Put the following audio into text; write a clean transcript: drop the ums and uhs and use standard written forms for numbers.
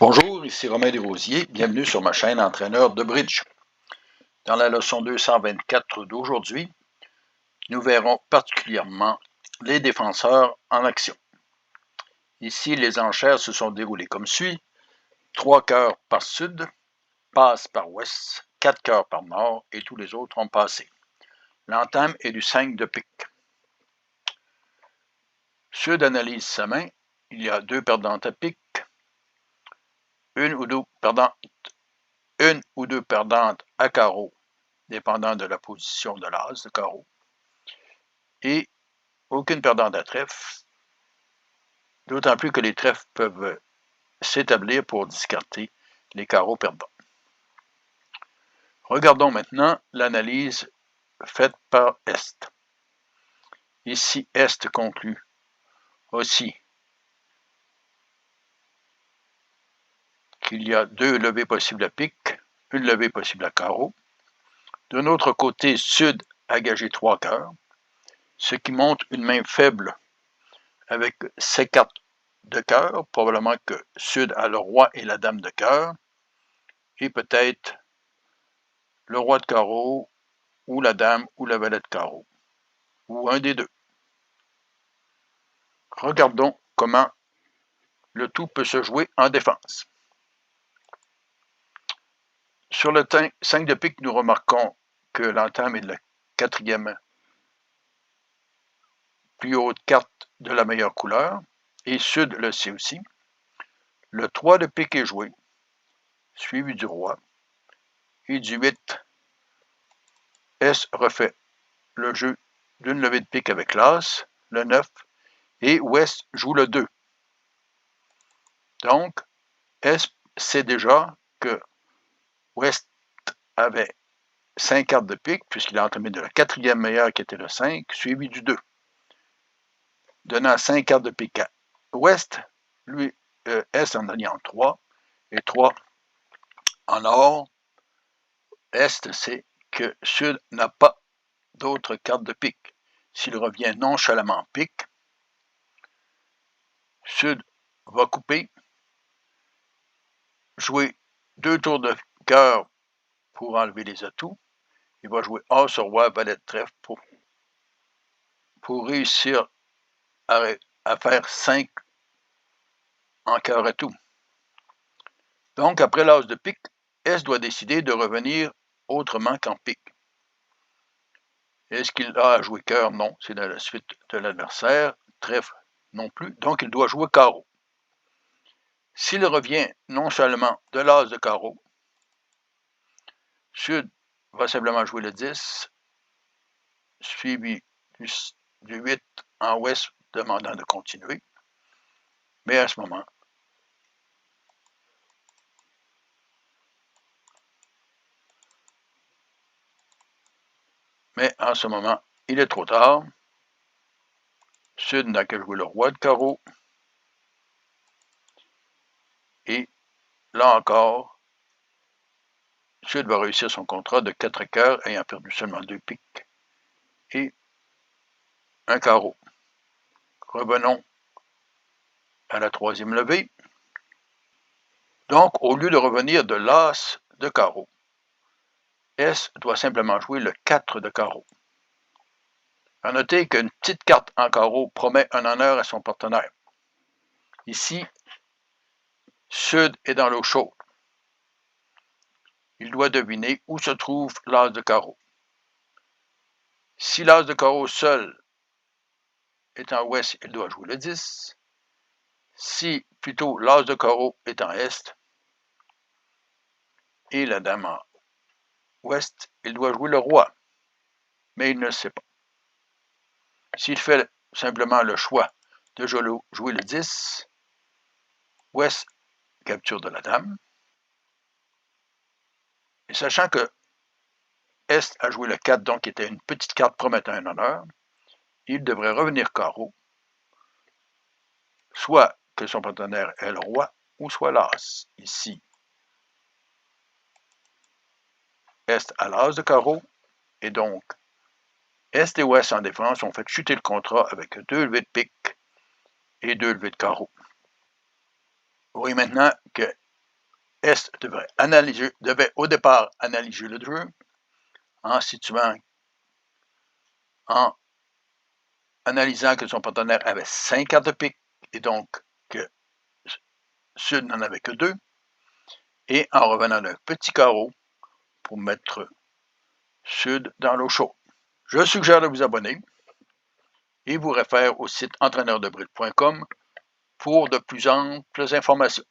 Bonjour, ici Romain Desrosiers, bienvenue sur ma chaîne Entraîneur de Bridge. Dans la leçon 224 d'aujourd'hui, nous verrons particulièrement les défenseurs en action. Ici, les enchères se sont déroulées comme suit. 3 cœurs par sud, passe par ouest, 4 cœurs par nord et tous les autres ont passé. L'entame est du 5 de pique. Sud analyse sa main, il y a 2 perdantes à pique, une ou deux perdantes à carreau, dépendant de la position de l'as de carreau, et aucune perdante à trèfle, d'autant plus que les trèfles peuvent s'établir pour discarter les carreaux perdants. Regardons maintenant l'analyse faite par Est. Ici, Est conclut aussi qu'il y a 2 levées possibles à pique, une levée possible à carreau. De notre côté, Sud a gagé 3 cœurs, ce qui montre une main faible avec ses cartes de cœur. Probablement que Sud a le roi et la dame de cœur, et peut-être le roi de carreau, ou la dame, ou la valet de carreau, ou un des deux. Regardons comment le tout peut se jouer en défense. Sur le 5 de pique, nous remarquons que l'entame est de la 4e plus haute carte de la meilleure couleur, et Sud le sait aussi. Le 3 de pique est joué, suivi du roi, et du 8, S refait le jeu d'une levée de pique avec l'as, le 9, et Ouest joue le 2. Donc, S sait déjà que Ouest avait 5 cartes de pique, puisqu'il a entamé de la 4e meilleure qui était le 5, suivi du 2. Donnant 5 cartes de pique à Ouest, lui, S en alliant 3, et 3 en or. Est sait que Sud n'a pas d'autres cartes de pique. S'il revient nonchalamment pique, Sud va couper, jouer 2 tours de cœur pour enlever les atouts. Il va jouer As sur roi, valet de trèfle pour réussir à faire 5 en cœur à tout. Donc, après l'as de pique, S doit décider de revenir autrement qu'en pique. Est-ce qu'il a à jouer cœur? Non, c'est dans la suite de l'adversaire. Trèfle non plus, donc il doit jouer carreau. S'il revient nonchalamment de l'as de carreau, Sud va simplement jouer le 10, suivi du 8 en ouest, demandant de continuer. Mais à ce moment, il est trop tard. Sud n'a qu'à jouer le roi de carreau. Et là encore, Sud va réussir son contrat de 4 cœurs, ayant perdu seulement 2 piques et un carreau. Revenons à la 3e levée. Donc, au lieu de revenir de l'as de carreau, S doit simplement jouer le 4 de carreau. À noter qu'une petite carte en carreau promet un honneur à son partenaire. Ici, Sud est dans l'eau chaude. Il doit deviner où se trouve l'as de carreau. Si l'as de carreau seul est en ouest, il doit jouer le 10. Si plutôt l'as de carreau est en est et la dame en ouest, il doit jouer le roi. Mais il ne sait pas. S'il fait simplement le choix de jouer le 10, ouest capture de la dame. Et sachant que Est a joué le 4, donc qui était une petite carte promettant un honneur, il devrait revenir carreau, soit que son partenaire est le roi, ou soit l'as. Ici, Est a l'as de carreau, et donc Est et Ouest en défense ont fait chuter le contrat avec 2 levées de pique et 2 levées de carreau. Vous voyez maintenant que Est devait au départ analyser le jeu en situant, en analysant que son partenaire avait 5 cartes de pique et donc que Sud n'en avait que 2, et en revenant d'un petit carreau pour mettre Sud dans l'eau chaude. Je suggère de vous abonner et vous réfère au site entraîneurdebril.com pour de plus amples informations.